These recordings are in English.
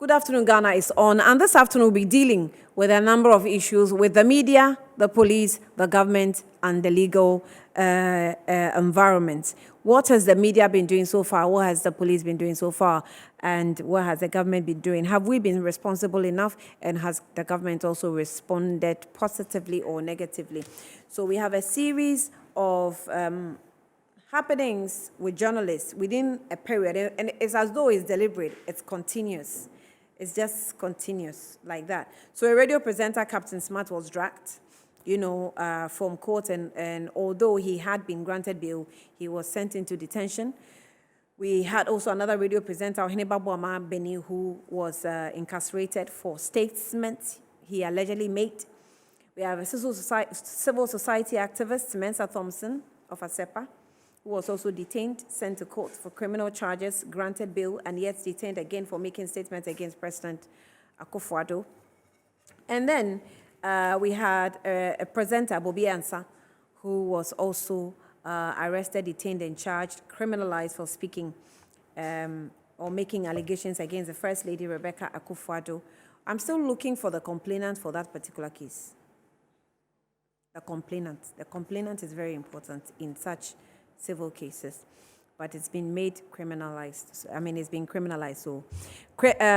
Good afternoon, Ghana is on, and this afternoon we'll be dealing with a number of issues with the media, the police, the government, and the legal environment. What has the media been doing so far? What has the police been doing so far? And what has the government been doing? Have we been responsible enough? And has the government also responded positively or negatively? So we have a series of happenings with journalists within a period, and it's as though it's deliberate, it's continuous. It's just continuous like that. So a radio presenter, Captain Smart, was dragged, from court, and although he had been granted bail, he was sent into detention. We had also another radio presenter, Ohenebabu Beni, who was incarcerated for statements he allegedly made. We have a civil society activist, Mensa Thompson of ASEPA, who was also detained, sent to court for criminal charges, granted bail, and yet detained again for making statements against President Akufo-Addo. And then we had a presenter, Bobi Ansa, who was also arrested, detained, and charged, criminalized for speaking or making allegations against the First Lady, Rebecca Akufo-Addo. I'm still looking for the complainant for that particular case. The complainant is very important in such civil cases, but it's been made criminalized. It's been criminalized. So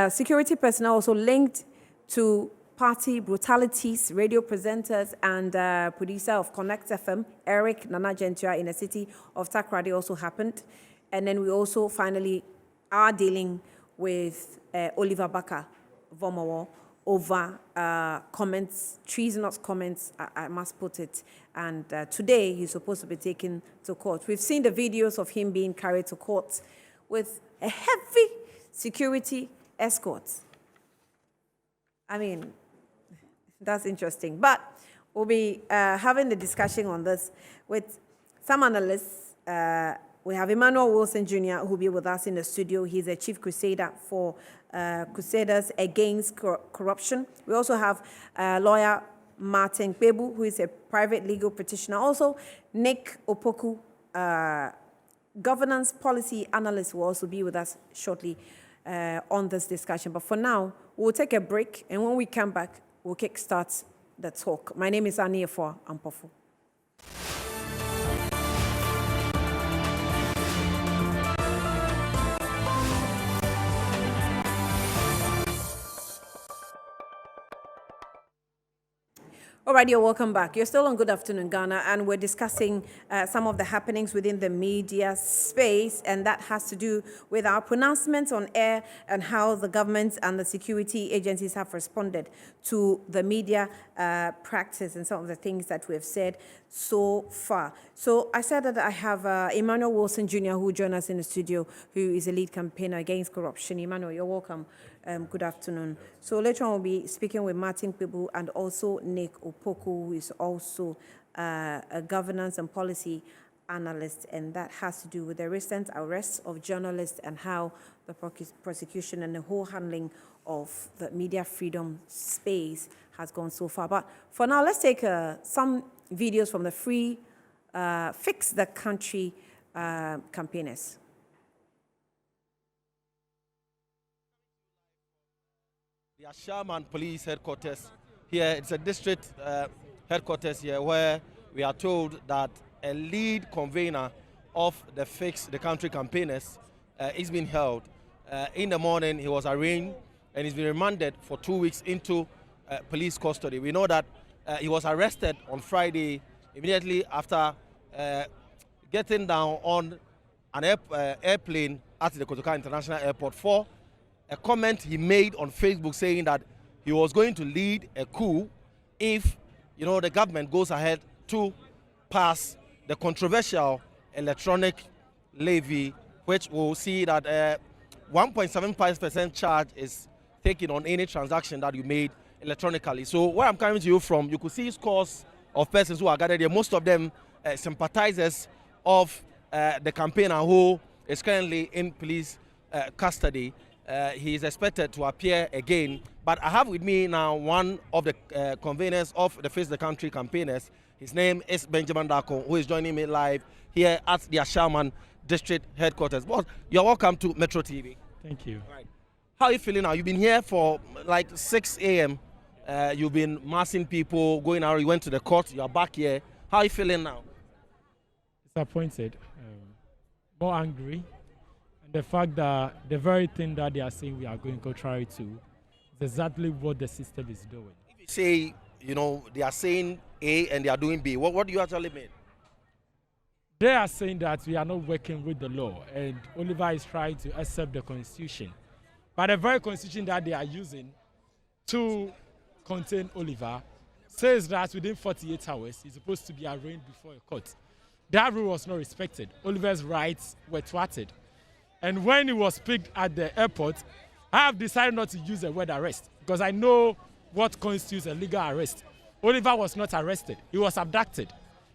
security personnel also linked to party brutalities, radio presenters and producer of Connect FM, Eric Nana Gentua, in the city of Takoradi also happened. And then we also finally are dealing with Oliver Baka Vomowo over comments, treasonous comments, I must put it. And today he's supposed to be taken to court. We've seen the videos of him being carried to court with a heavy security escort. That's interesting. But we'll be having the discussion on this with some analysts. We have Emmanuel Wilson Jr., who will be with us in the studio. He's a chief crusader for Crusaders Against Corruption. We also have lawyer Martin Kpedu, who is a private legal practitioner. Also, Nick Opoku, governance policy analyst, will also be with us shortly on this discussion. But for now, we'll take a break, and when we come back, we'll kickstart the talk. My name is Annie Afua Ampofo. All right, you're welcome back. You're still on Good Afternoon, Ghana, and we're discussing some of the happenings within the media space, and that has to do with our pronouncements on air and how the government and the security agencies have responded to the media practice and some of the things that we have said so far. So I said that I have Emmanuel Wilson Jr., who will join us in the studio, who is a lead campaigner against corruption. Emmanuel, you're welcome. Good afternoon. So later on, we'll be speaking with Martin Kpedu and also Nick Opoku, who is also a governance and policy analyst, and that has to do with the recent arrests of journalists and how the prosecution and the whole handling of the media freedom space has gone so far. But for now, let's take some videos from the Free Fix the Country campaigners. The Ashaman Police Headquarters here, it's a district headquarters here where we are told that a lead convener of the Fix the Country campaigners is being held. In the morning, he was arraigned and he's been remanded for 2 weeks into police custody. We know that he was arrested on Friday immediately after getting down on an airplane at the Kotoka International Airport for a comment he made on Facebook saying that he was going to lead a coup if, the government goes ahead to pass the controversial electronic levy, which will see that 1.75% charge is taken on any transaction that you made electronically. So where I'm coming to you from, you could see scores of persons who are gathered here, most of them sympathizers of the campaigner who is currently in police custody. He is expected to appear again. But I have with me now one of the conveners of the Face the Country campaigners. His name is Benjamin Dako, who is joining me live here at the Ashaman District Headquarters. Boss, you're welcome to Metro TV. Thank you. Right. How are you feeling now? You've been here for like 6 a.m. You've been massing people, going out. You went to the court. You are back here. How are you feeling now? Disappointed, more angry, and the fact that the very thing that they are saying we are going contrary to is exactly what the system is doing. If you say, they are saying A and they are doing B, what do you actually mean? They are saying that we are not working with the law, and Oliver is trying to accept the constitution. But the very constitution that they are using to contain Oliver says that within 48 hours he's supposed to be arraigned before a court. That rule was not respected. Oliver's rights were thwarted. And when he was picked at the airport, I have decided not to use the word arrest because I know what constitutes a legal arrest. Oliver was not arrested. He was abducted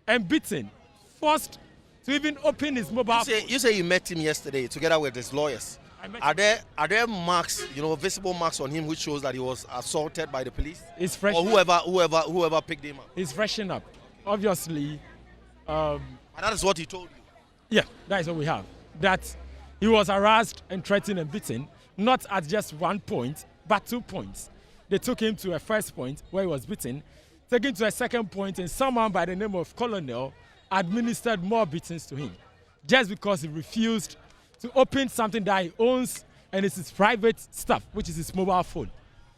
and beaten, forced to even open his mobile phone. You say you met him yesterday together with his lawyers. Are there marks, visible marks on him which shows that he was assaulted by the police? He's fresh. Or whoever picked him up? He's freshened up. Obviously. And that is what he told you? Yeah, that is what we have. That he was harassed and threatened and beaten, not at just 1 point, but 2 points. They took him to a first point where he was beaten, taken to a second point, and someone by the name of Colonel administered more beatings to him just because he refused to open something that he owns and it's his private stuff, which is his mobile phone.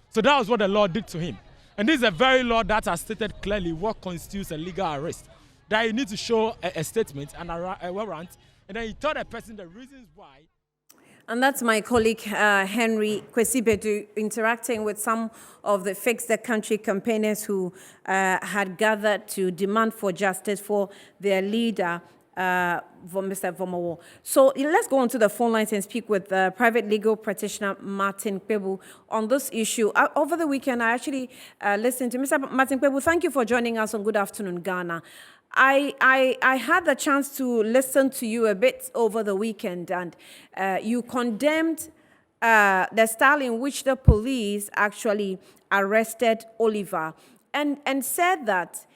So that was what the law did to him. And this is a very law that has stated clearly what constitutes a legal arrest. That you need to show a statement and a warrant, and then you tell the person the reasons why. And that's my colleague, Henry Kpedu, interacting with some of the Fix the Country campaigners who had gathered to demand for justice for their leader, Mr. Vomowo. So let's go on to the phone lines and speak with private legal practitioner Martin Kpedu on this issue. Over the weekend, I actually listened to Mr. Martin Kpedu. Thank you for joining us on Good Afternoon, Ghana. I had the chance to listen to you a bit over the weekend, and you condemned the style in which the police actually arrested Oliver and said that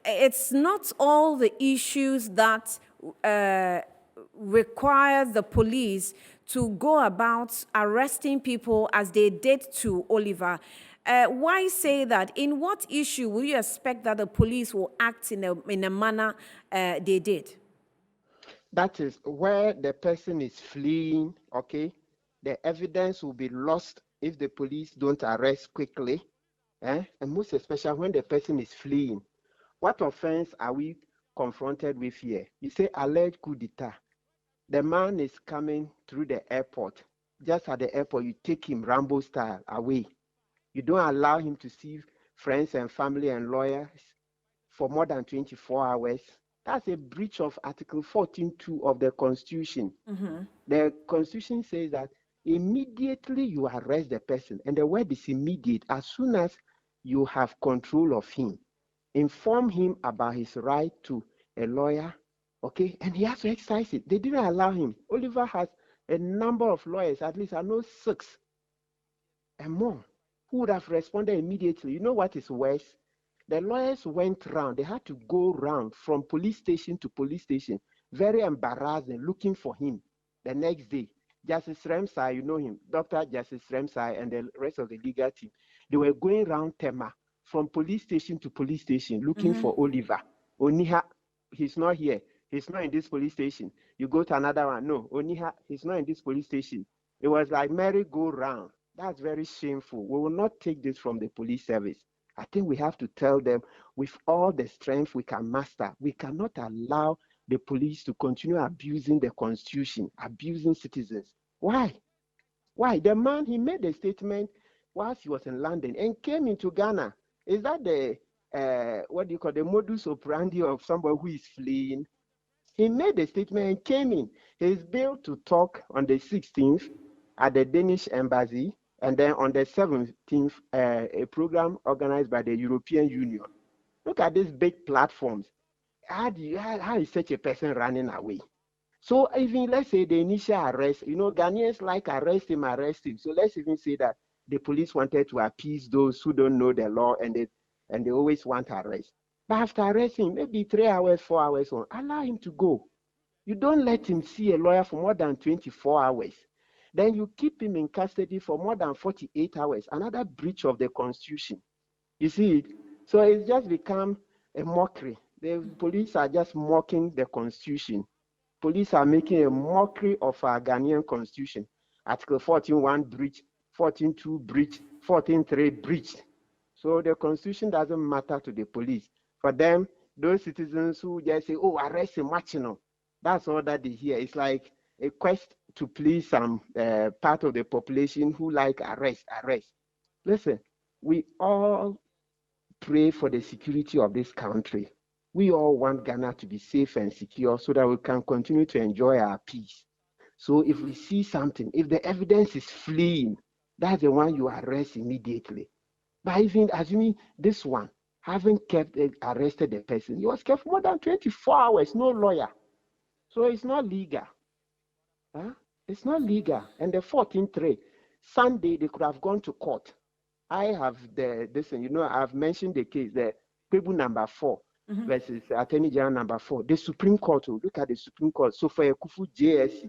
it's not all the issues that require the police to go about arresting people as they did to Oliver. Why say that? In what issue will you expect that the police will act in a manner they did? That is where the person is fleeing, okay? The evidence will be lost if the police don't arrest quickly. And most especially when the person is fleeing. What offense are we confronted with here? You say alleged coup d'etat. The man is coming through the airport. Just at the airport, you take him Rambo style away. You don't allow him to see friends and family and lawyers for more than 24 hours. That's a breach of Article 14.2 of the Constitution. Mm-hmm. The Constitution says that immediately you arrest the person, and the word is immediate, as soon as you have control of him. Inform him about his right to a lawyer, okay? And he has to exercise it. They didn't allow him. Oliver has a number of lawyers, at least I know 6 and more, who would have responded immediately. You know what is worse? The lawyers went round. They had to go round from police station to police station, very embarrassing, looking for him the next day. Justice Remsai, you know him, Dr. Justice Remsai and the rest of the legal team, they were going round Tema from police station to police station looking for Oliver. Oniha, he's not here. He's not in this police station. You go to another one. No, Oniha, he's not in this police station. It was like merry-go-round. That's very shameful. We will not take this from the police service. I think we have to tell them with all the strength we can muster, we cannot allow the police to continue abusing the Constitution, abusing citizens. Why? Why? The man, he made a statement whilst he was in London and came into Ghana. Is that the, the modus operandi of somebody who is fleeing? He made a statement and came in. He's billed to talk on the 16th at the Danish embassy, and then on the 17th, a program organized by the European Union. Look at these big platforms. How is such a person running away? So even let's say the initial arrest, Ghanaians like arrest him. So let's even say that the police wanted to appease those who don't know the law and they always want to arrest. But after arresting him, maybe 3 hours, 4 hours on, allow him to go. You don't let him see a lawyer for more than 24 hours. Then you keep him in custody for more than 48 hours, another breach of the Constitution. You see it? So it's just become a mockery. The police are just mocking the Constitution. Police are making a mockery of our Ghanaian Constitution. Article 14.1 breach, 14.2 breach, 14.3 breached. So the Constitution doesn't matter to the police. For them, those citizens who just say, oh, arrest him, Machino. That's all that they hear. It's like a quest to please some part of the population who like arrest. Listen, we all pray for the security of this country. We all want Ghana to be safe and secure so that we can continue to enjoy our peace. So if we see something, if the evidence is fleeing, that's the one you arrest immediately. But even assuming this one, having arrested the person, he was kept for more than 24 hours, no lawyer. So it's not legal. Huh? It's not legal. And the 14th, Sunday, they could have gone to court. I have I've mentioned the case, the Kpedu number 4 versus Attorney General number 4. The Supreme Court, look at the Supreme Court. Sophia Kufu JSC,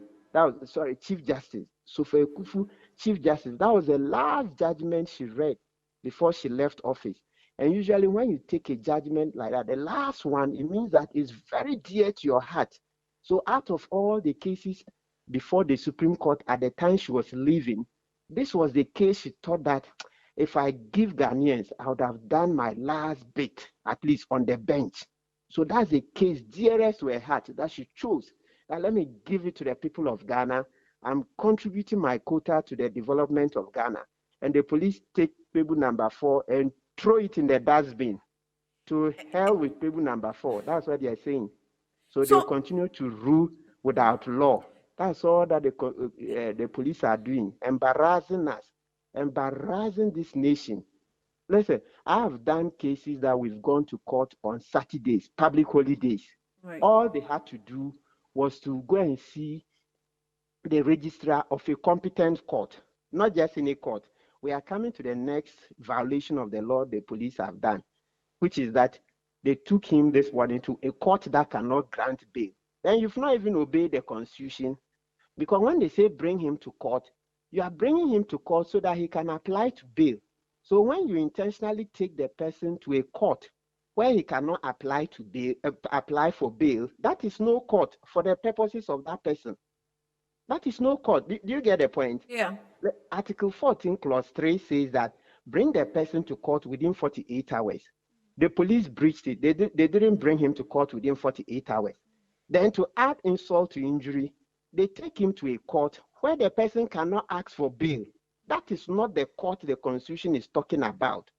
Chief Justice. Sophia Kufu, Chief Justice. That was the last judgment she read before she left office. And usually when you take a judgment like that, the last one, it means that it's very dear to your heart. So out of all the cases before the Supreme Court at the time she was leaving, this was the case she thought that if I give Ghanaians, I would have done my last bit, at least on the bench. So that's the case dearest to her heart that she chose. Now let me give it to the people of Ghana. I'm contributing my quota to the development of Ghana. And the police take Kpedu number 4 and throw it in the dustbin. To hell with Kpedu number 4. That's what they are saying. So they'll continue to rule without law. That's all that the police are doing, embarrassing us, embarrassing this nation. Listen, I have done cases that we've gone to court on Saturdays, public holidays. Right. All they had to do was to go and see the registrar of a competent court, not just any court. We are coming to the next violation of the law the police have done, which is that they took him this morning to a court that cannot grant bail. Then you've not even obeyed the Constitution, because when they say bring him to court, you are bringing him to court so that he can apply to bail. So when you intentionally take the person to a court where he cannot apply to bail, apply for bail, that is no court for the purposes of that person. That is no court. Do you get the point? Yeah. Article 14, Clause 3 says that bring the person to court within 48 hours. The police breached it. They didn't bring him to court within 48 hours. Then to add insult to injury, they take him to a court where the person cannot ask for bail. That is not the court the Constitution is talking about.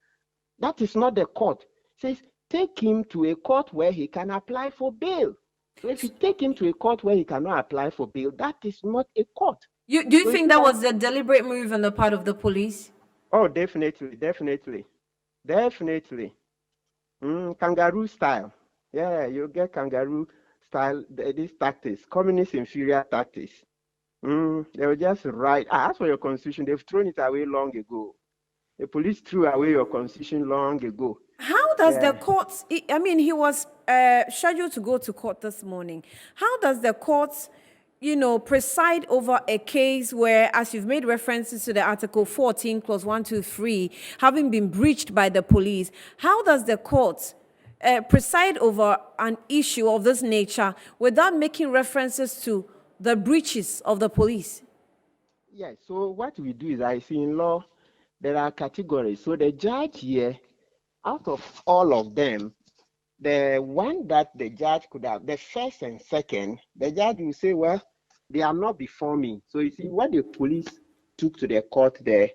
That is not the court. It says take him to a court where he can apply for bail. So if you take him to a court where he cannot apply for bail, that is not a court. Do you think that was a deliberate move on the part of the police? Oh, definitely. Kangaroo style. Yeah, you get kangaroo style, these tactics, communist inferior tactics. They were just right. As for your Constitution, they've thrown it away long ago. The police threw away your Constitution long ago. How does the court, I mean, he was scheduled to go to court this morning. How does the court, preside over a case where, as you've made references to the Article 14, Clause 1, 2, 3, having been breached by the police, how does the court preside over an issue of this nature without making references to the breaches of the police? Yes, so what we do is, I see in law, there are categories. So the judge here, out of all of them, the one that the judge could have, the first and second, the judge will say, well, they are not before me. So you see, what the police took to the court there,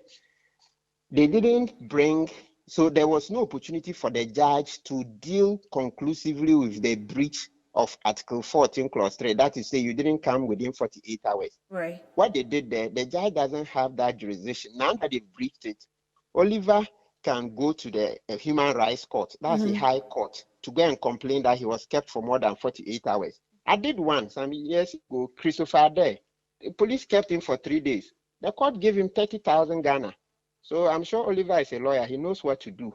they didn't bring, so there was no opportunity for the judge to deal conclusively with the breach of Article 14, Clause 3. That is to say, you didn't come within 48 hours. Right. What they did there, the judge doesn't have that jurisdiction. Now that they've breached it, Oliver can go to the Human Rights Court, that's a high court, to go and complain that he was kept for more than 48 hours. I did once, some years ago, Crusader there. The police kept him for 3 days. The court gave him 30,000 Ghana. So I'm sure Oliver is a lawyer. He knows what to do.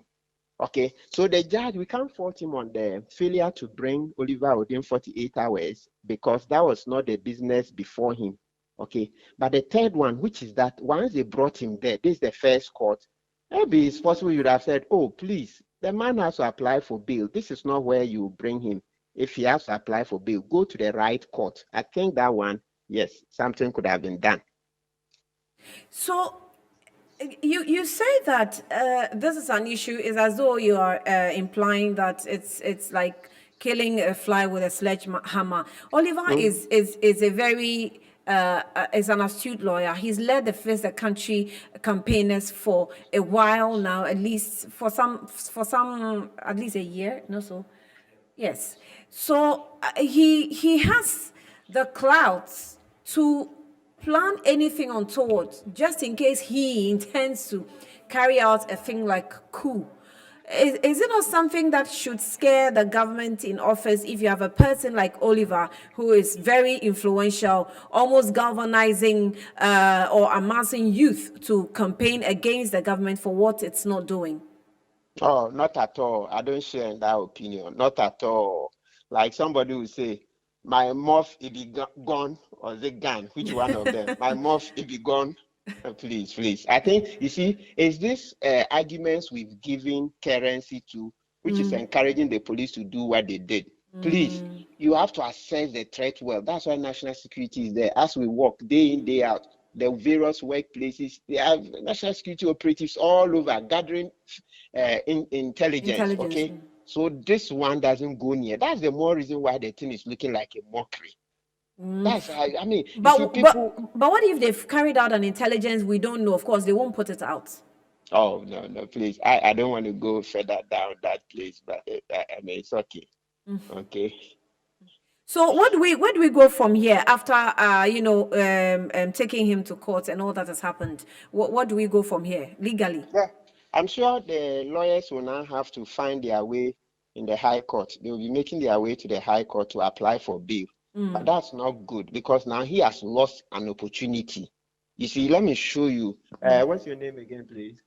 Okay, so the judge, we can't fault him on the failure to bring Oliver within 48 hours because that was not the business before him. Okay. But the third one, which is that once they brought him there, this is the first court, maybe it's possible you'd have said, oh, please, the man has to apply for bail. This is not where you bring him. If he has to apply for bail, go to the right court. I think that one, yes, something could have been done. So you say that this is an issue, is as though you are implying that it's like killing a fly with a sledgehammer. Oliver is a very is an astute lawyer. He's led the Face the Country campaigners for a while now, at least for some at least a year, no so. Yes. So he has the clouds to plan anything untoward, just in case he intends to carry out a thing like coup. Is it not something that should scare the government in office if you have a person like Oliver who is very influential, almost galvanizing or amassing youth to campaign against the government for what it's not doing? Oh, not at all. I don't share in that opinion. Not at all. Like somebody will say, my mouth it be gone or the gun. Which one of them? My mouth it be gone. Please, please. I think you see, is this arguments we've given currency to, which is encouraging the police to do what they did. Please, you have to assess the threat well. That's why national security is there. As we work day in, day out, the various workplaces, they have national security operatives all over gathering intelligence. Okay. So this one doesn't go near. That's the more reason why the thing is looking like a mockery. That's I mean, But, you see people. but what if they've carried out an intelligence we don't know? Of course, they won't put it out. Oh no, please. I don't want to go further down that place, but I mean it's okay. Okay. So where do we go from here after taking him to court and all that has happened? What do we go from here legally? Yeah, I'm sure the lawyers will now have to find their way in the High Court. They will be making their way to the High Court to apply for bail. But that's not good because now he has lost an opportunity. You see, let me show you. What's your name again, please?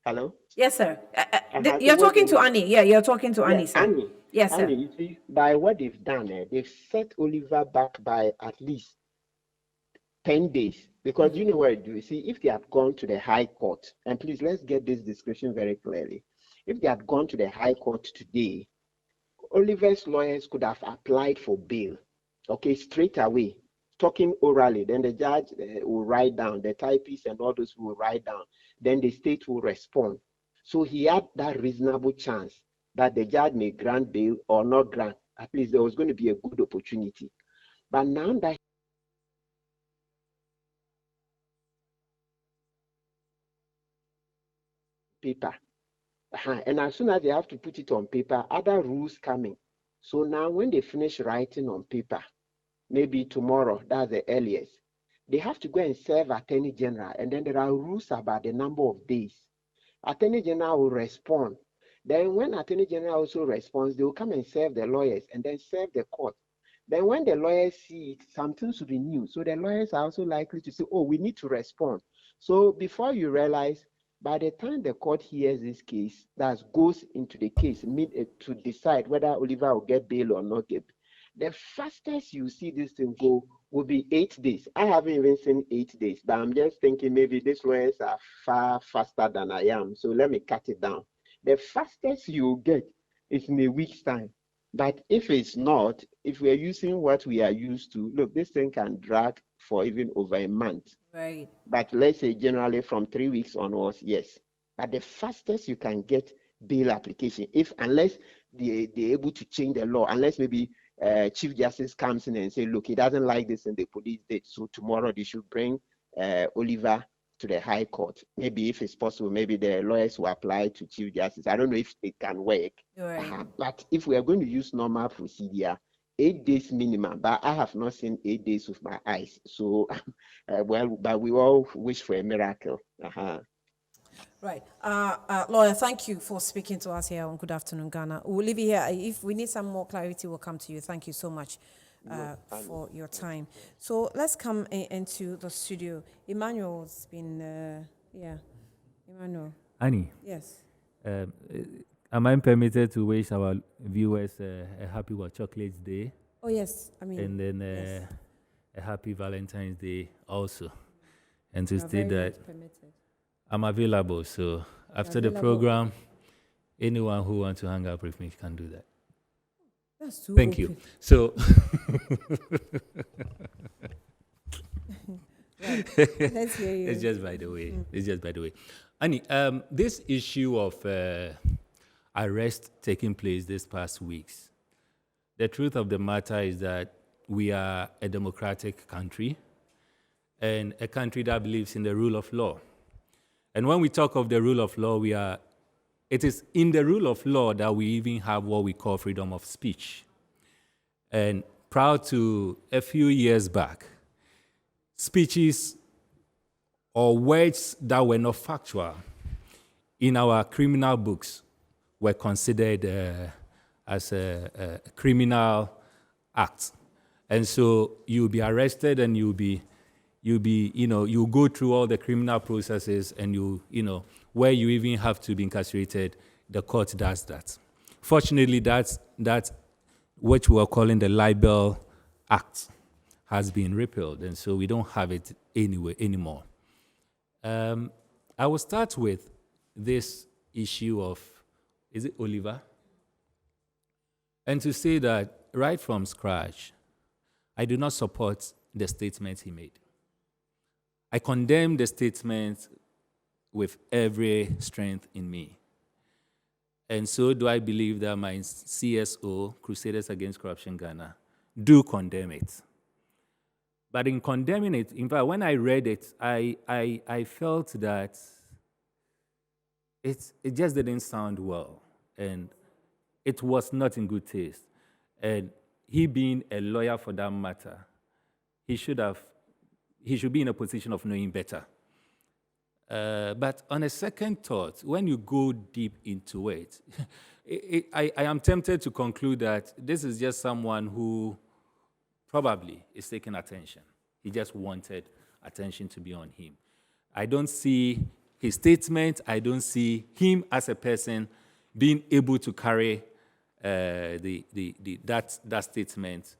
Hello? Yes, sir. You're talking to Annie. Yeah, you're talking to Annie, sir. Annie. Yes, sir. Annie, you see, by what they've done, they've set Oliver back by at least 10 days. Because you know what I do? You see, if they had gone to the High Court, and please let's get this discussion very clearly. If they had gone to the High Court today, Oliver's lawyers could have applied for bail, okay, straight away, talking orally. Then the judge will write down, the typist and all those will write down. Then the state will respond. So he had that reasonable chance that the judge may grant bail or not grant. At least there was going to be a good opportunity. But now that paper, and as soon as they have to put it on paper, other rules coming. So now when they finish writing on paper, maybe tomorrow, that's the earliest, they have to go and serve Attorney General. And then there are rules about the number of days. Attorney General will respond. Then when Attorney General also responds, they will come and serve the lawyers and then serve the court. Then when the lawyers see it, something should be new. So the lawyers are also likely to say, oh, we need to respond. So before you realize, by the time the court hears this case, that goes into the case to decide whether Oliver will get bail or not get, the fastest you see this thing go will be 8 days. I haven't even seen 8 days, but I'm just thinking maybe these lawyers are far faster than I am. So let me cut it down. The fastest you get is in a week's time. But if it's not, if we're using what we are used to, look, this thing can drag for even over a month. Right. But let's say generally from 3 weeks onwards, yes. But the fastest you can get bail application, unless they're able to change the law, unless maybe Chief Justice comes in and say, look, he doesn't like this and the police did, so tomorrow they should bring Oliver to the High Court. Maybe if it's possible, maybe the lawyers will apply to Chief Justice. I don't know if it can work. Right. But if we are going to use normal procedure, 8 days minimum, but I have not seen 8 days with my eyes. So, but we all wish for a miracle. Right. Lawyer, thank you for speaking to us here on Good Afternoon, Ghana. We'll leave it here. If we need some more clarity, we'll come to you. Thank you so much for your time. So let's come into the studio. Emmanuel's been, Emmanuel. Annie. Yes. Am I permitted to wish our viewers a happy Chocolate Day? Oh, yes. I mean, and then yes. a happy Valentine's Day also. And to You are state very that much permitted. I'm available. So after the available. program, anyone who wants to hang out with me can do that. That's too Thank open. you. So Let's hear you. it's just by the way. It's just by the way. Annie, this issue of arrest taking place this past weeks, the truth of the matter is that we are a democratic country and a country that believes in the rule of law. And when we talk of the rule of law, it is in the rule of law that we even have what we call freedom of speech. And prior to a few years back, speeches or words that were not factual in our criminal books were considered as a criminal act. And so you'll be arrested and you'll go through all the criminal processes and where you even have to be incarcerated, the court does that. Fortunately, that's what we are calling the libel act has been repealed, and so we don't have it anymore. I will start with this issue of, is it Oliver? And to say that right from scratch, I do not support the statement he made. I condemn the statement with every strength in me. And so do I believe that my CSO, Crusaders Against Corruption Ghana, do condemn it. But in condemning it, in fact, when I read it, I felt that it just didn't sound well. And it was not in good taste. And he being a lawyer for that matter, he should be in a position of knowing better. But on a second thought, when you go deep into it, I am tempted to conclude that this is just someone who probably is taking attention. He just wanted attention to be on him. I don't see his statement, I don't see him as a person being able to carry that statement,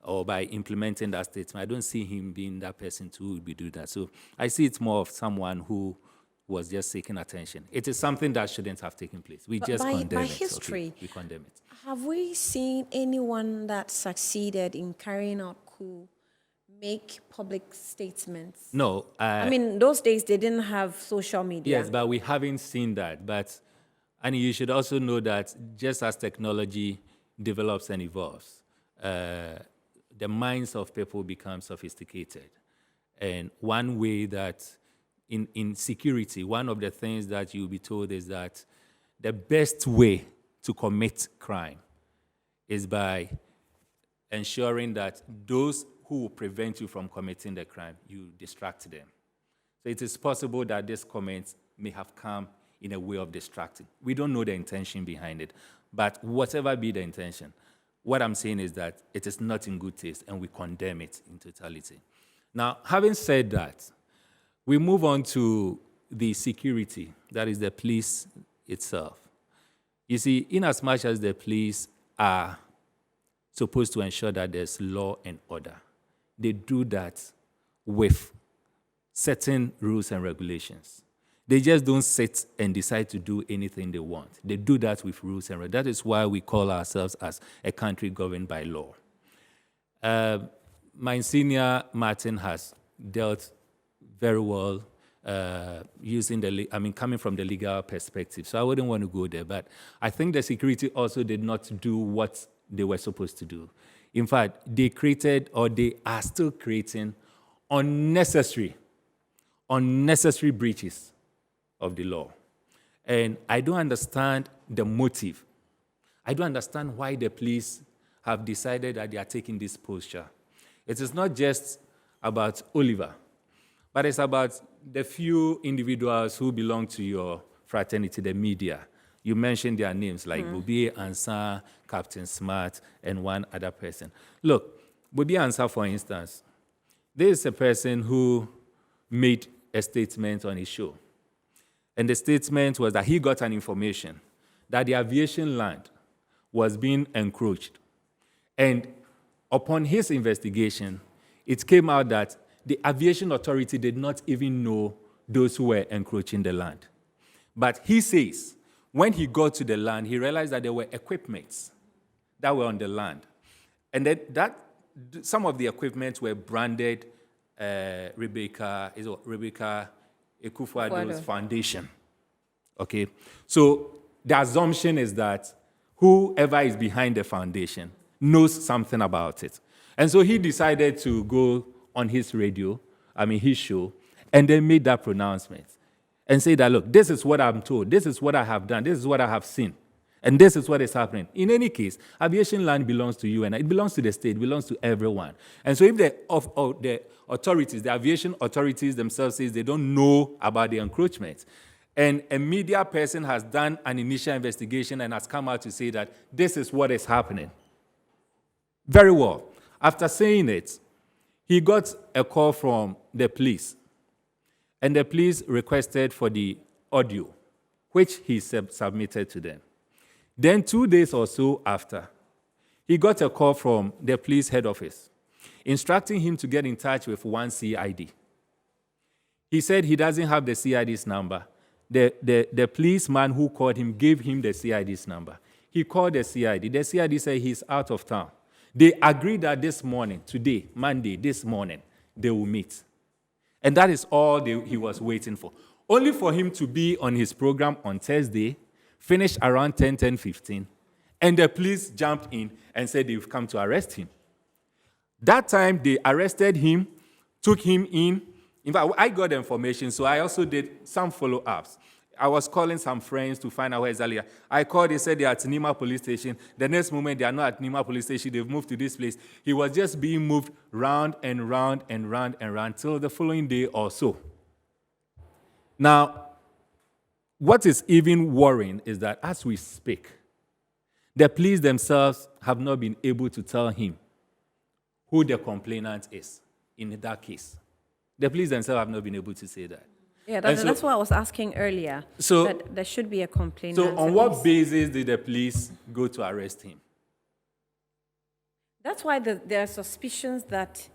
or by implementing that statement. I don't see him being that person to do that. So I see it's more of someone who was just seeking attention. It is something that shouldn't have taken place. We just condemn it. By history, okay? We condemn it. have we seen anyone that succeeded in carrying out coup make public statements? No. I mean, those days they didn't have social media. Yes, but we haven't seen that. But, and you should also know that just as technology develops and evolves, the minds of people become sophisticated. And one way that in security, one of the things that you'll be told is that the best way to commit crime is by ensuring that those who will prevent you from committing the crime, you distract them. So it is possible that this comment may have come in a way of distracting. We don't know the intention behind it, but whatever be the intention, what I'm saying is that it is not in good taste and we condemn it in totality. Now, having said that, we move on to the security, that is the police itself. You see, in as much as the police are supposed to ensure that there's law and order, they do that with certain rules and regulations. They just don't sit and decide to do anything they want. They do that with rules and regulations. That is why we call ourselves as a country governed by law. My senior, Martin, has dealt very well coming from the legal perspective. So I wouldn't want to go there. But I think the security also did not do what they were supposed to do. In fact, they created, or they are still creating, unnecessary breaches of the law. And I don't understand the motive. I don't understand why the police have decided that they are taking this posture. It is not just about Oliver, but it's about the few individuals who belong to your fraternity, the media. You mentioned their names like Bobi Ansah, Captain Smart, and one other person. Look, Bobi Ansah, for instance, this is a person who made a statement on his show. And the statement was that he got an information that the aviation land was being encroached. And upon his investigation, it came out that the aviation authority did not even know those who were encroaching the land. But he says, when he got to the land, he realized that there were equipments that were on the land. And that some of the equipment were branded Rebecca Ekufuado's foundation. Okay? So the assumption is that whoever is behind the foundation knows something about it. And so he decided to go on his his show, and then made that pronouncement and say that, look, this is what I'm told, this is what I have done, this is what I have seen, and this is what is happening. In any case, aviation land belongs to you, and it belongs to the state, it belongs to everyone. And so if the authorities, the aviation authorities themselves says they don't know about the encroachment, and a media person has done an initial investigation and has come out to say that this is what is happening. Very well. After saying it, he got a call from the police, and the police requested for the audio, which he submitted to them. Then 2 days or so after, he got a call from the police head office, instructing him to get in touch with one CID. He said he doesn't have the CID's number. The policeman who called him gave him the CID's number. He called the CID. The CID said he's out of town. They agreed that this morning, today, Monday, this morning, they will meet. And that is all he was waiting for. Only for him to be on his program on Thursday, finish around 10:15, and the police jumped in and said they've come to arrest him. That time, they arrested him, took him in. In fact, I got the information, so I also did some follow-ups. I was calling some friends to find out where exactly. I called, they said they're at Nima Police Station. The next moment, they are not at Nima Police Station, they've moved to this place. He was just being moved round and round and round and round till the following day or so. Now, what is even worrying is that as we speak, the police themselves have not been able to tell him who the complainant is in that case. The police themselves have not been able to say that. Yeah, that's what I was asking earlier. So that there should be a complainant. So on what basis did the police go to arrest him? That's why there are suspicions that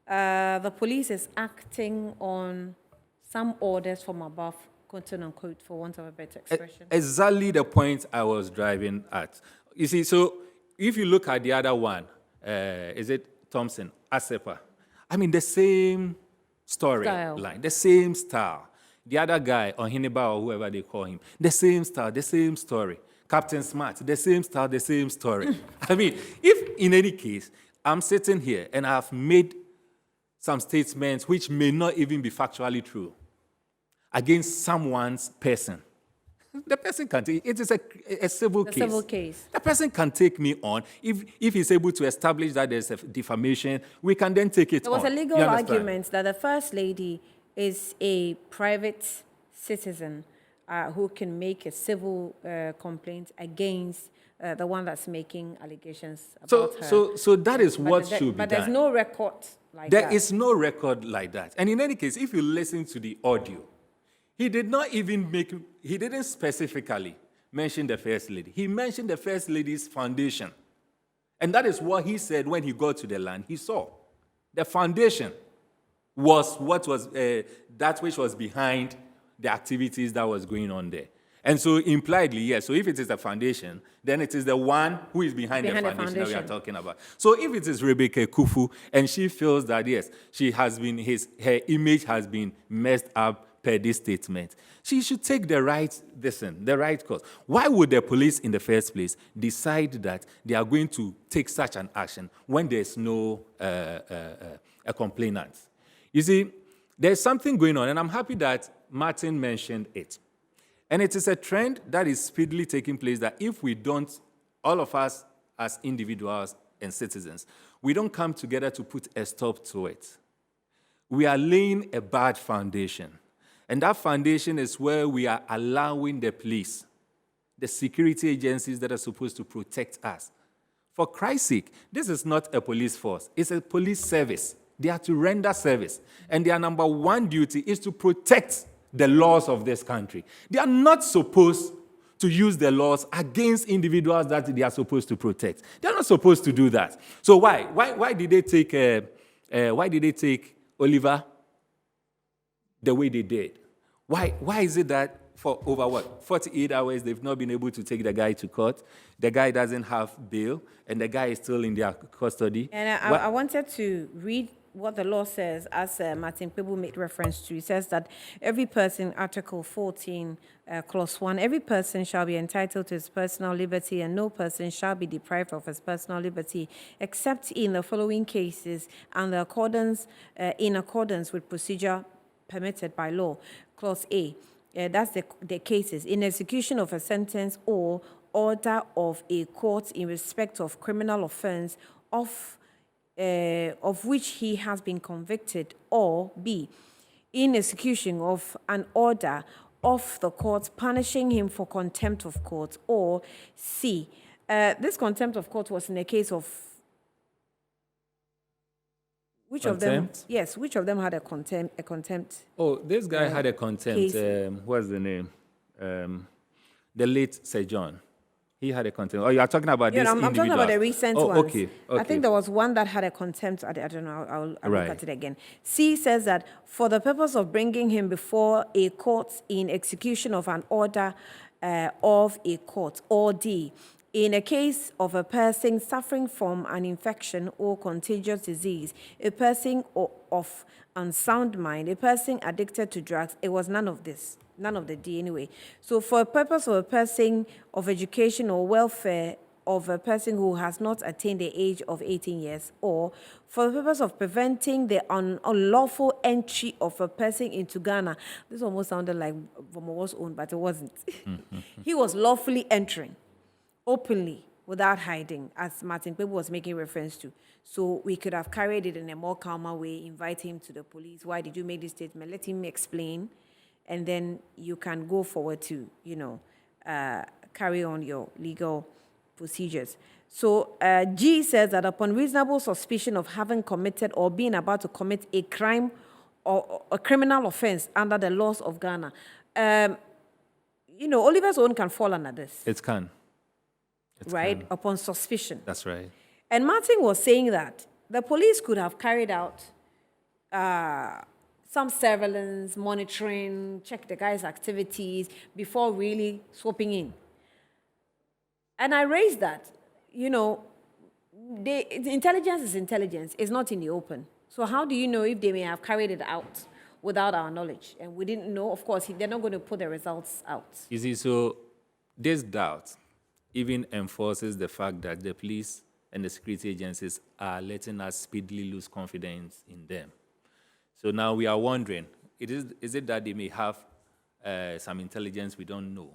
the police is acting on some orders from above, quote unquote, for want of a better expression. Exactly the point I was driving at. You see, so if you look at the other one, is it Thompson, Asepa? I mean, the same storyline, the same style. The other guy, or Hiniba or whoever they call him, the same style, the same story. Captain Smart, the same style, the same story. I mean, if in any case, I'm sitting here and I've made some statements which may not even be factually true against someone's person, the person can take it. Is a civil case. Civil case. The person can take me on. If he's able to establish that there's a defamation, we can then take it on. There was a legal argument that the First Lady is a private citizen who can make a civil complaint against the one that's making allegations about her. So that is what should be done. But there's no record like that. There is no record like that. And in any case, if you listen to the audio, he didn't specifically mention the First Lady. He mentioned the First Lady's foundation. And that is what he said when he got to the land. He saw the foundation was what was that which was behind the activities that was going on there. And so impliedly, yes, so if it is the foundation, then it is the one who is behind the foundation that we are talking about. So if it is Rebecca Kufu, and she feels that, yes, she has been, her image has been messed up per this statement, she should take the right course. Why would the police in the first place decide that they are going to take such an action when there's no a complainant? You see, there's something going on, and I'm happy that Martin mentioned it. And it is a trend that is speedily taking place that if we don't, all of us as individuals and citizens, we don't come together to put a stop to it, we are laying a bad foundation. And that foundation is where we are allowing the police, the security agencies that are supposed to protect us. For Christ's sake, this is not a police force. It's a police service. They are to render service. And their number one duty is to protect the laws of this country. They are not supposed to use the laws against individuals that they are supposed to protect. They're not supposed to do that. So why did they take Oliver the way they did? Why is it that for over 48 hours they've not been able to take the guy to court? The guy doesn't have bail, and the guy is still in their custody. And I wanted to read what the law says, as Martin Kpedu made reference to. It says that every person, Article 14, Clause 1, every person shall be entitled to his personal liberty, and no person shall be deprived of his personal liberty, except in the following cases and in accordance with procedure permitted by law. Clause A, that's the cases. In execution of a sentence or order of a court in respect of criminal offense of which he has been convicted, or B, in execution of an order of the court punishing him for contempt of court, or C, this contempt of court was in the case of which Contempt? of them? Yes, which of them had a contempt? Oh, this guy had a contempt. What's the name? The late Sir John. He had a contempt. Oh, you are talking about this I'm talking about the recent ones. Okay. I think there was one that had a contempt. I don't know. I'll look at it again. C says that for the purpose of bringing him before a court in execution of an order of a court, or D, in a case of a person suffering from an infection or contagious disease, a person of unsound mind, a person addicted to drugs. It was none of this. None of the D anyway. So for a purpose of a person of education or welfare of a person who has not attained the age of 18 years, or for the purpose of preventing the unlawful entry of a person into Ghana. This almost sounded like Vomowo's own, but it wasn't. He was lawfully entering, openly, without hiding, as Martin Kpedu was making reference to. So we could have carried it in a more calmer way, invite him to the police. Why did you make this statement? Let him explain. And then you can go forward to, carry on your legal procedures. So G says that upon reasonable suspicion of having committed or being about to commit a crime or a criminal offense under the laws of Ghana, Oliver's own can fall under this. It can. Right? Upon suspicion. That's right. And Martin was saying that the police could have carried out some surveillance, monitoring, check the guy's activities before really swooping in. And I raised that, intelligence is intelligence. It's not in the open. So how do you know if they may have carried it out without our knowledge? And we didn't know. Of course, they're not going to put the results out. You see, so this doubt even enforces the fact that the police and the security agencies are letting us speedily lose confidence in them. So now we are wondering, is it that they may have some intelligence we don't know?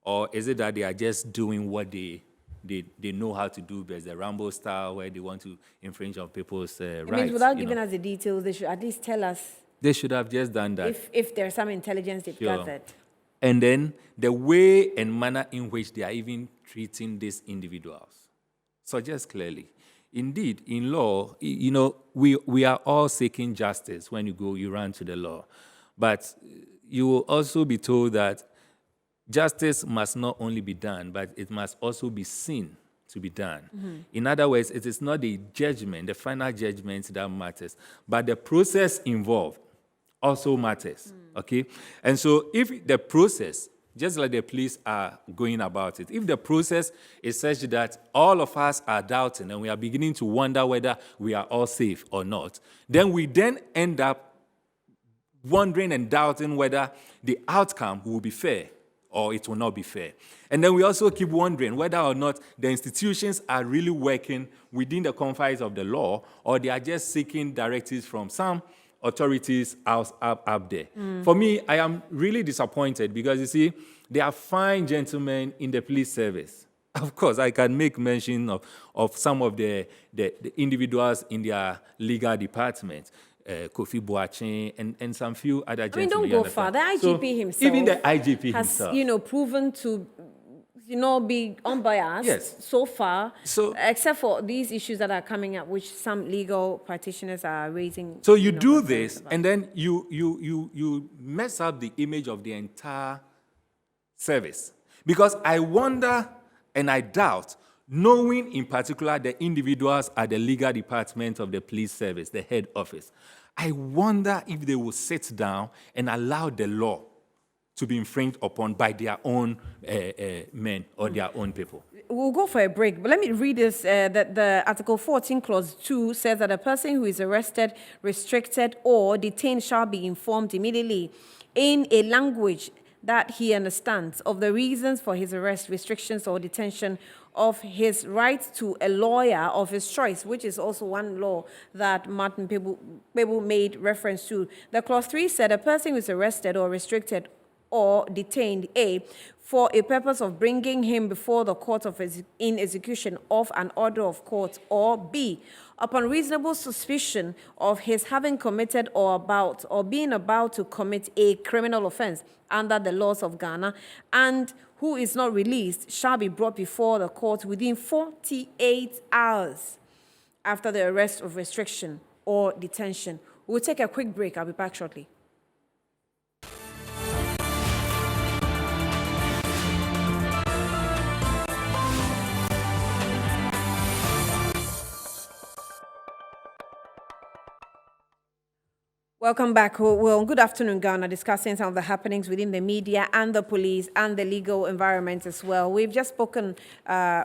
Or is it that they are just doing what they know how to do best, the Rambo style, where they want to infringe on people's rights? It means without giving us the details, they should at least tell us. They should have just done that. If there's some intelligence they've gathered. And then the way and manner in which they are even treating these individuals suggests clearly. Indeed, in law, we are all seeking justice when you run to the law. But you will also be told that justice must not only be done, but it must also be seen to be done. Mm-hmm. In other words, it is not the judgment, the final judgment that matters, but the process involved also matters, okay? And so if the process, just like the police are going about it, if the process is such that all of us are doubting and we are beginning to wonder whether we are all safe or not, then we end up wondering and doubting whether the outcome will be fair or it will not be fair. And then we also keep wondering whether or not the institutions are really working within the confines of the law, or they are just seeking directives from some authorities up there. For me, I am really disappointed because, you see, there are fine gentlemen in the police service. Of course, I can make mention of some of the individuals in their legal department, Kofi Boachen and some few other gentlemen. Don't go far. The IGP himself, even the IGP has, himself, proven to, be unbiased so far, except for these issues that are coming up, which some legal practitioners are raising. So you do this, and then you mess up the image of the entire service. Because I wonder and I doubt, knowing in particular the individuals at the legal department of the police service, the head office, I wonder if they will sit down and allow the law to be infringed upon by their own men or their own people. We'll go for a break, but let me read this. That the Article 14, Clause 2 says that a person who is arrested, restricted, or detained shall be informed immediately in a language that he understands of the reasons for his arrest, restrictions, or detention, of his right to a lawyer of his choice, which is also one law that Martin Kpedu made reference to. The Clause 3 said a person who is arrested or restricted or detained, A, for a purpose of bringing him before the court in execution of an order of court, or B, upon reasonable suspicion of his having committed or being about to commit a criminal offense under the laws of Ghana, and who is not released, shall be brought before the court within 48 hours after the arrest of restriction or detention. We'll take a quick break. I'll be back shortly. Welcome back. Well, good afternoon, Ghana, discussing some of the happenings within the media and the police and the legal environment as well. We've just spoken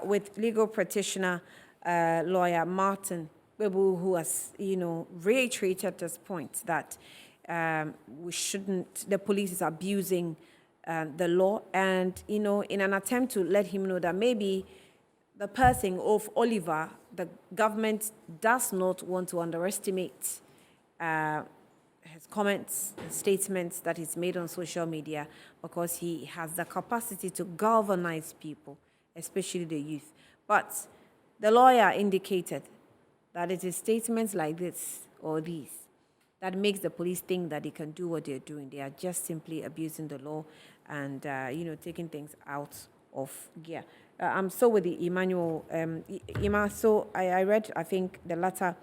with legal practitioner lawyer Martin Kpedu, who has, reiterated this point that the police is abusing the law, and, in an attempt to let him know that maybe the person of Oliver, the government does not want to underestimate his comments, statements that he's made on social media, because he has the capacity to galvanize people, especially the youth. But the lawyer indicated that it is statements like this or these that makes the police think that they can do what they're doing. They are just simply abusing the law and, taking things out of gear. I'm still with the Emmanuel. Ima, so I read, I think, the latter,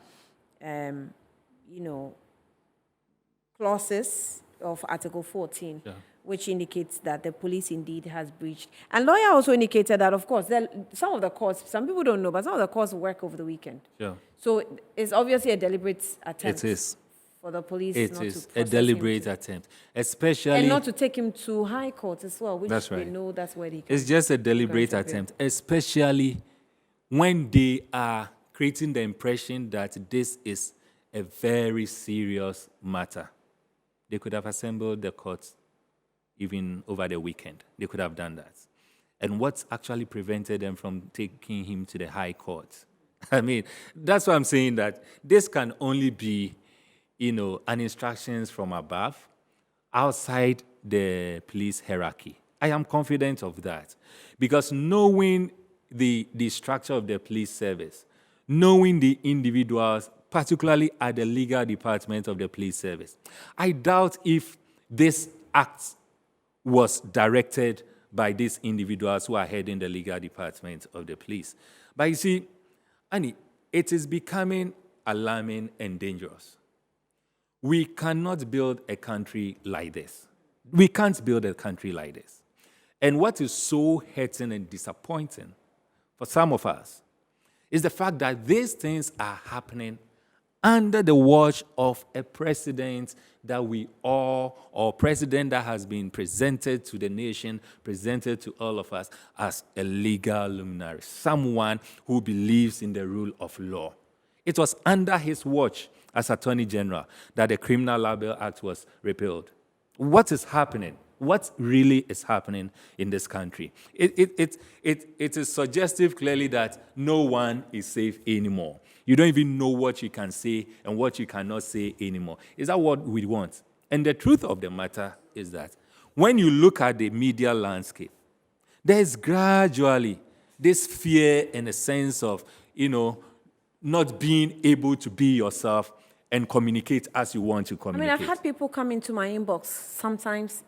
clauses of Article 14, which indicates that the police indeed has breached. And lawyer also indicated that, of course, some of the courts, some people don't know, but some of the courts work over the weekend. So it's obviously a deliberate attempt. It is. For the police it not is to a deliberate attempt, especially... And not to take him to high court as well, which that's right. we know that's where they can. It's just a deliberate attempt, especially when they are creating the impression that this is a very serious matter. They could have assembled the courts even over the weekend. They could have done that. And what's actually prevented them from taking him to the high court? I mean, that's why I'm saying that this can only be, an instructions from above, outside the police hierarchy. I am confident of that. Because knowing the structure of the police service, knowing the individuals, particularly at the legal department of the police service, I doubt if this act was directed by these individuals who are heading the legal department of the police. But you see, Annie, it is becoming alarming and dangerous. We cannot build a country like this. We can't build a country like this. And what is so hurting and disappointing for some of us is the fact that these things are happening under the watch of a president that or president that has been presented to the nation, presented to all of us as a legal luminary, someone who believes in the rule of law. It was under his watch as Attorney General that the Criminal Libel Act was repealed. What is happening? What really is happening in this country? It is suggestive clearly that no one is safe anymore. You don't even know what you can say and what you cannot say anymore. Is that what we want? And the truth of the matter is that when you look at the media landscape, there is gradually this fear and a sense of, not being able to be yourself and communicate as you want to communicate. I've had people come into my inbox sometimes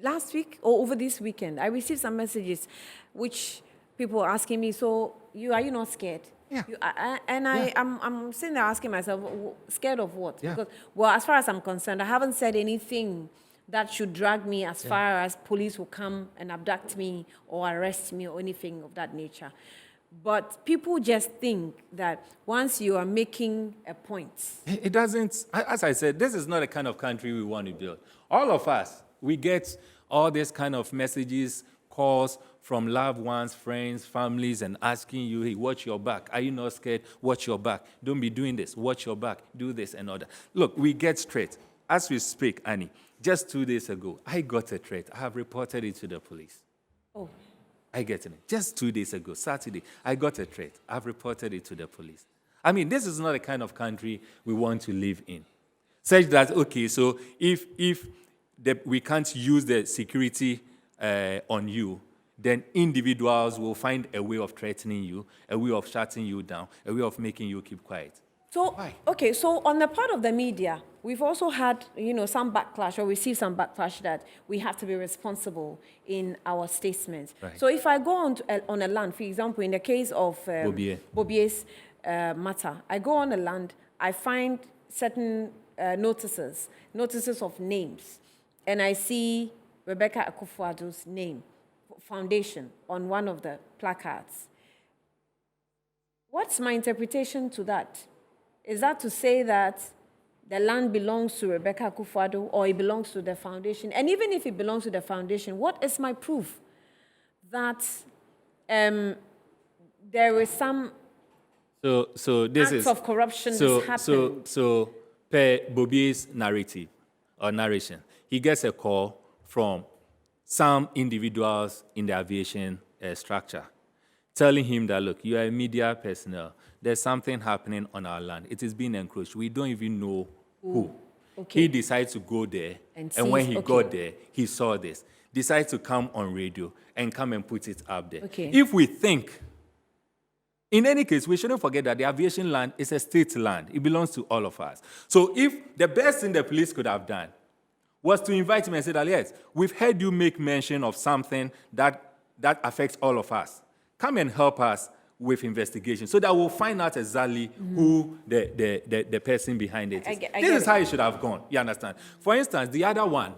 last week or over this weekend. I received some messages which people are asking me, so are you not scared? Yeah. I'm sitting there asking myself, scared of what? Yeah. Because, as far as I'm concerned, I haven't said anything that should drag me as far as police will come and abduct me or arrest me or anything of that nature. But people just think that once you are making a point. It doesn't, as I said, this is not the kind of country we want to build. All of us, we get all these kind of messages, calls from loved ones, friends, families, and asking you, hey, watch your back. Are you not scared? Watch your back. Don't be doing this. Watch your back. Do this and all that. Look, we get straight. As we speak, Annie, just 2 days ago, I got a threat. I have reported it to the police. Oh. I get it. Just 2 days ago, Saturday, I got a threat. I've reported it to the police. I mean, this is not the kind of country we want to live in. Such that, okay, so if we can't use the security on you, then individuals will find a way of threatening you, a way of shutting you down, a way of making you keep quiet. So, Why? okay, so on the part of the media, we've also had, some backlash or received some backlash that we have to be responsible in our statements. Right. So if I go on a land, for example, in the case of Bobie's matter, I go on a land, I find certain notices of names, and I see Rebecca Akufo-Addo's name, foundation, on one of the placards. What's my interpretation to that? Is that to say that the land belongs to Rebecca Akufo-Addo or it belongs to the foundation? And even if it belongs to the foundation, what is my proof that there is some so this acts is of corruption that's happened? So per Bobie's narrative or narration, he gets a call from some individuals in the aviation structure telling him that, look, you are a media personnel. There's something happening on our land. It is being encroached. We don't even know who. Okay. He decides to go there, and when he got there, he saw this. Decides to come on radio and come and put it up there. Okay. If we think, in any case, we shouldn't forget that the aviation land is a state land. It belongs to all of us. So if the best thing the police could have done was to invite him and say that, yes, we've heard you make mention of something that affects all of us. Come and help us with investigation so that we'll find out exactly who the person behind it is. This is how it should have gone, you understand? For instance, the other one,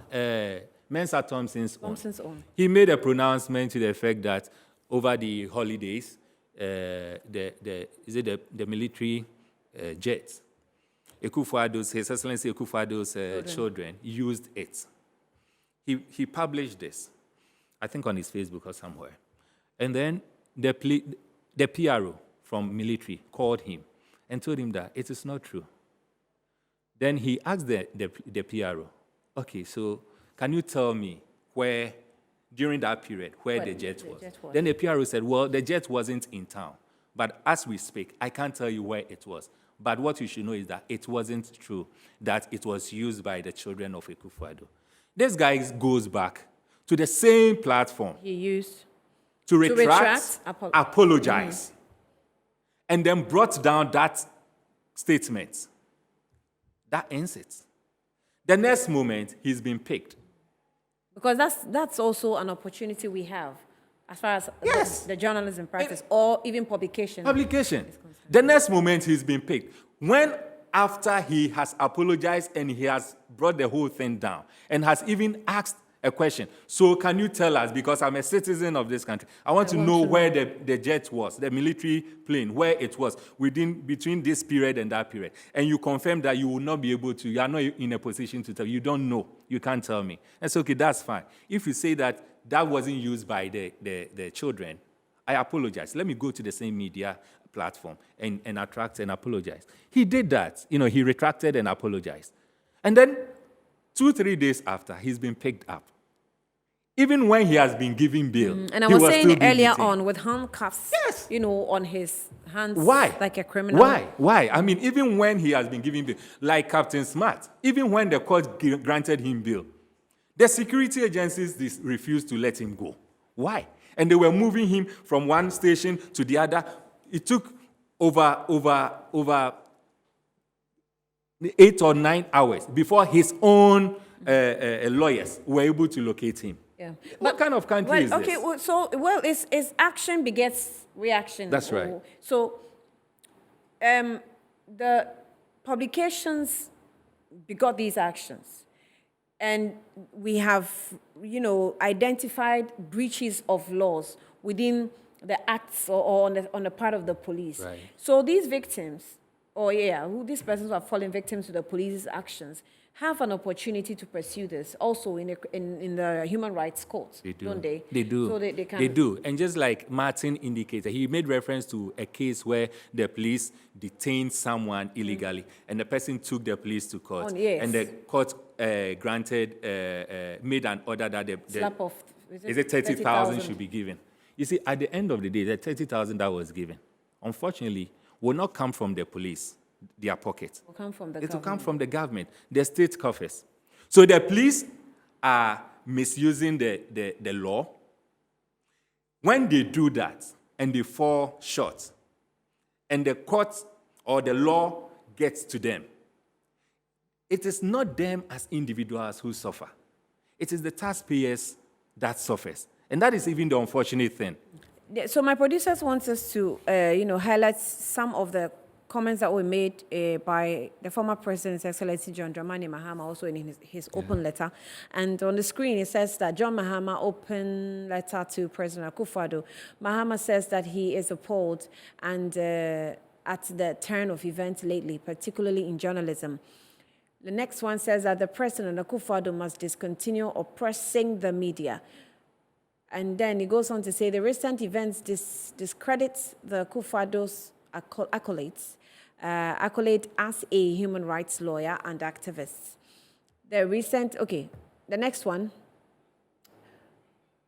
Mensa Thompson's own. He made a pronouncement to the effect that over the holidays, the military jets, His Excellency Akufo-Addo's children used it. He published this, I think on his Facebook or somewhere. And then the PRO from military called him and told him that it is not true. Then he asked the PRO, okay, so can you tell me where, during that period, where the jet was? Then the PRO said, well, the jet wasn't in town. But as we speak, I can't tell you where it was. But what you should know is that it wasn't true, that it was used by the children of Akufo-Addo. This guy goes back to the same platform. He used to retract, apologize, and then brought down that statement. That ends it. The next moment, he's been picked. Because that's also an opportunity we have as far as the journalism practice or even publication. The next moment, he's been picked. When after he has apologized and he has brought the whole thing down and has even asked a question. So can you tell us, because I'm a citizen of this country, I want to know where the jet was, the military plane, where it was between this period and that period. And you confirm that you will not be able to, you are not in a position to tell. You don't know. You can't tell me. That's okay, that's fine. If you say that wasn't used by the children, I apologize. Let me go to the same media platform and attract and apologize. He did that. He retracted and apologized. And then 2-3 days after, he's been picked up. Even when he has been given bail. And I was saying earlier on, with handcuffs, on his hands. Why? Like a criminal. Why? I mean, even when he has been given bail, like Captain Smart, even when the court granted him bail, the security agencies refused to let him go. Why? And they were moving him from one station to the other. It took over 8 or 9 hours before his own lawyers were able to locate him. Yeah. What kind of country is this? Okay, it's action begets reaction. That's right. So, the publications begot these actions. and we have, identified breaches of laws within the acts or on the part of the police. Right. So these victims, these persons who are falling victims to the police's actions, have an opportunity to pursue this also in the human rights courts, don't they? They do. So they can. They do. And just like Martin indicated, he made reference to a case where the police detained someone illegally, and the person took the police to court. Yes. And the court granted, made an order that the Slap off. is it 30,000 should be given. You see, at the end of the day, the 30,000 that was given, unfortunately, will not come from the police, their pocket. It will come from the It will government. come from the government, the state coffers. So the police are misusing the law. When they do that and they fall short, and the court or the law gets to them, it is not them as individuals who suffer. It is the taxpayers that suffers. And that is even the unfortunate thing. Yeah, so my producers want us to, highlight some of the comments that were made by the former President, His Excellency John Dramani Mahama, also in his open letter. And on the screen, it says that John Mahama open letter to President Akufo-Addo. Mahama says that he is appalled and at the turn of events lately, particularly in journalism. The next one says that the President Akufo-Addo must discontinue oppressing the media. And then he goes on to say the recent events discredits the Akufo-Addo's accolade as a human rights lawyer and activist. The next one.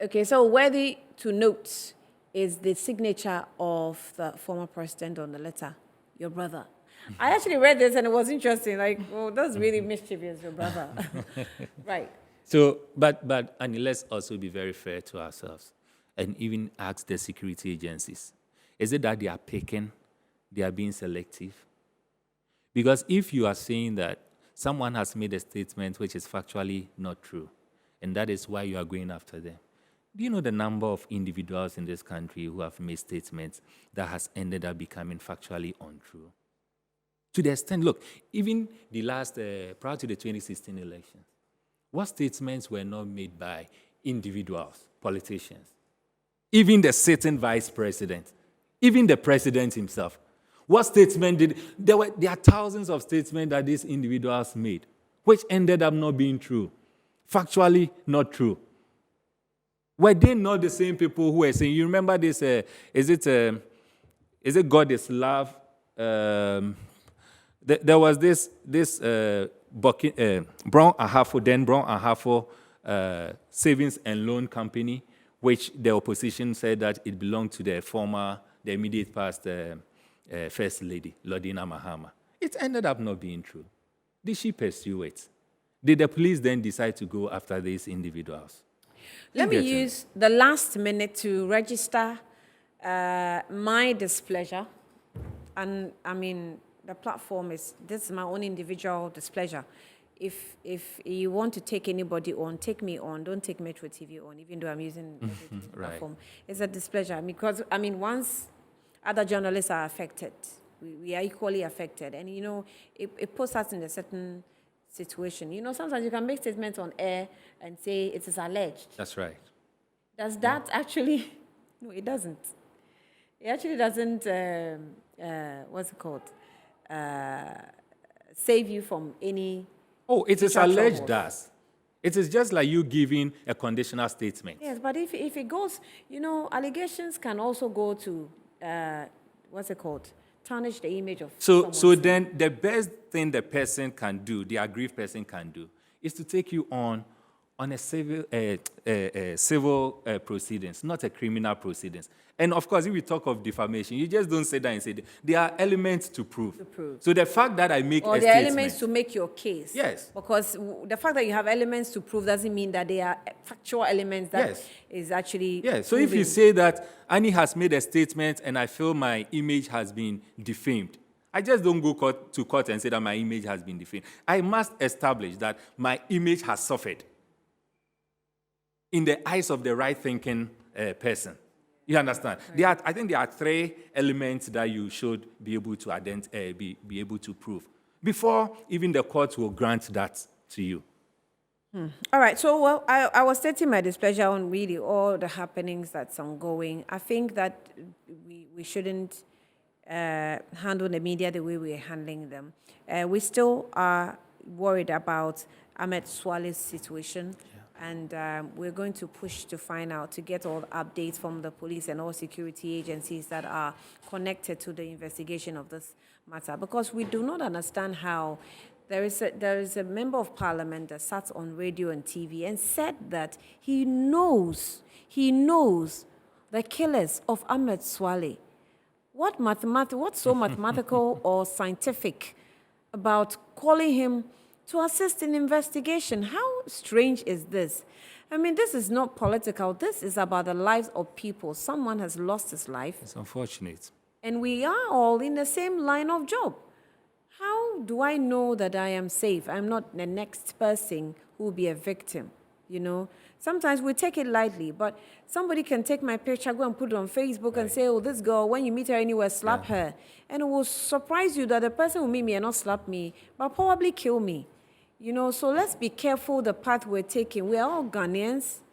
Okay, so worthy to note is the signature of the former president on the letter, your brother. I actually read this and it was interesting. Like, oh, that's really mischievous, your brother. Right. So, but Annie, let's also be very fair to ourselves and even ask the security agencies. Is it that they are picking, they are being selective? Because if you are saying that someone has made a statement which is factually not true, and that is why you are going after them, do you know the number of individuals in this country who have made statements that has ended up becoming factually untrue? To the extent, look, even the last, prior to the 2016 election, what statements were not made by individuals, politicians, even the sitting vice president, even the president himself? What statement did, there are thousands of statements that these individuals made, which ended up not being true, factually not true. Were they not the same people who were saying, you remember this, is it God is love? There was this Brown Ahafo Savings and Loan Company, which the opposition said that it belonged to the immediate past First Lady, Lordina Mahama. It ended up not being true. Did she pursue it? Did the police then decide to go after these individuals? Let me use the last minute to register my displeasure. And I mean, the platform is, this is my own individual displeasure. If you want to take anybody on, take me on. Don't take Metro TV on, even though I'm using the platform. It's a displeasure because, once other journalists are affected, we are equally affected. And, it puts us in a certain situation. Sometimes you can make statements on air and say it is alleged. That's right. Does that actually... No, it doesn't. It actually doesn't, what's it called? Save you from any... Oh, it is alleged does. It is just like you giving a conditional statement. Yes, but if it goes, allegations can also go to, what's it called? Tarnish the image of someone. So then the best thing the person can do, the aggrieved person can do, is to take you on a civil proceedings, not a criminal proceedings. And of course, if we talk of defamation, you just don't say that and say that. There are elements to prove. So the fact that I make a statement... Or there are elements to make your case. Yes. Because the fact that you have elements to prove doesn't mean that they are factual elements that is actually... Yes, so if you say that Annie has made a statement and I feel my image has been defamed, I just don't go to court and say that my image has been defamed. I must establish that my image has suffered in the eyes of the right-thinking person. You understand? Right. I think there are 3 elements that you should be able to be able to prove before even the court will grant that to you. All right. So, well, I was stating my displeasure on really all the happenings that's ongoing. I think that we shouldn't handle the media the way we're handling them. We still are worried about Ahmed Swale's situation. And we're going to push to find out, to get all the updates from the police and all security agencies that are connected to the investigation of this matter. Because we do not understand how there is a member of parliament that sat on radio and TV and said that he knows the killers of Ahmed Swale. What's so mathematical or scientific about calling him to assist in investigation? How strange is this? I mean, this is not political. This is about the lives of people. Someone has lost his life. It's unfortunate. And we are all in the same line of job. How do I know that I am safe? I'm not the next person who will be a victim, you know? Sometimes we take it lightly, but somebody can take my picture, go and put it on Facebook and say, oh, this girl, when you meet her anywhere, slap her. And it will surprise you that the person who meet me and not slap me, but probably kill me. You know, so let's be careful the path we're taking. We're all Ghanaians.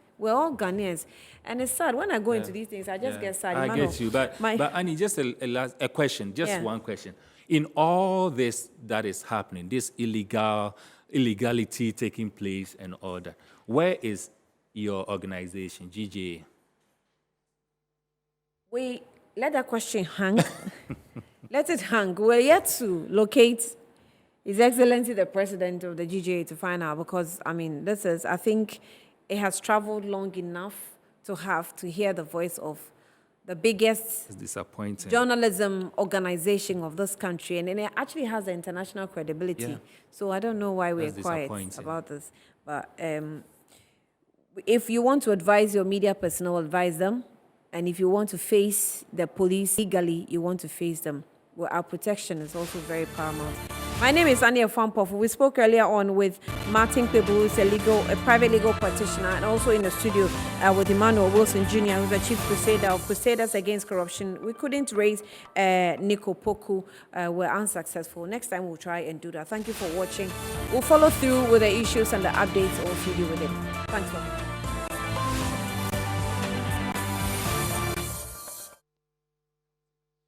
And it's sad. When I go into these things, I just get sad. I get you. But Annie, just a question, one question. In all this that is happening, this illegality taking place and all that, where is your organization, GJA? We let that question hang. Let it hang. We're yet to locate His Excellency the President of the GJA to find out, because, I mean, I think it has traveled long enough to hear the voice of the biggest journalism organization of this country, and it actually has the international credibility. Yeah. So I don't know why we're quiet about this. But if you want to advise your media personnel, advise them. And if you want to face the police legally, you want to face them. Well, our protection is also very paramount. My name is Annie Afua Ampofo. We spoke earlier on with Martin Kpedu, who's a private legal practitioner, and also in the studio with Emmanuel Wilson Jr., who's the chief Crusader of Crusaders Against Corruption. We couldn't raise Nico Poku. We're unsuccessful. Next time we'll try and do that. Thank you for watching. We'll follow through with the issues and the updates or feed you with it. Thanks for watching.